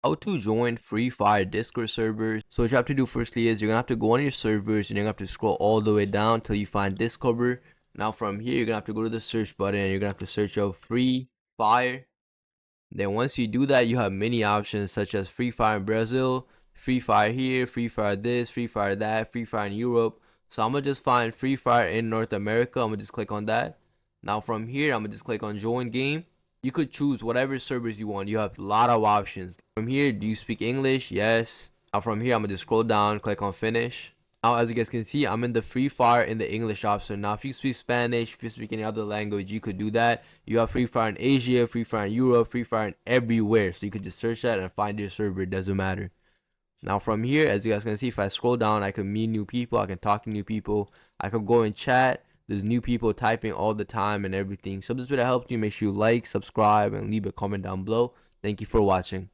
How to join Free Fire Discord servers. So what you have to do firstly is you're gonna have to go on your servers and you're gonna have to scroll all the way down till you find Discover. Now from here you're gonna have to go to the search button and you're gonna have to search out Free Fire. Then once you do that, you have many options such as Free Fire in Brazil, Free Fire here, Free Fire this, Free Fire that, Free Fire in Europe. So I'm gonna just find Free Fire in North America. I'm gonna just click on that. Now from here, I'm gonna just click on join game. You could choose whatever servers you want. You have a lot of options. From here, do you speak English? Yes. Now from here, I'm gonna just scroll down, click on finish. Now as you guys can see, I'm in the Free Fire in the English option. Now if you speak Spanish, if you speak any other language, you could do that. You have Free Fire in Asia, Free Fire in Europe, Free Fire in everywhere. So you could just search that and find your server. It doesn't matter. Now from here, as you guys can see, if I scroll down, I can meet new people, I can talk to new people, I can go and chat. There's new people typing all the time and everything. So if this video helped you, make sure you like, subscribe, and leave a comment down below. Thank you for watching.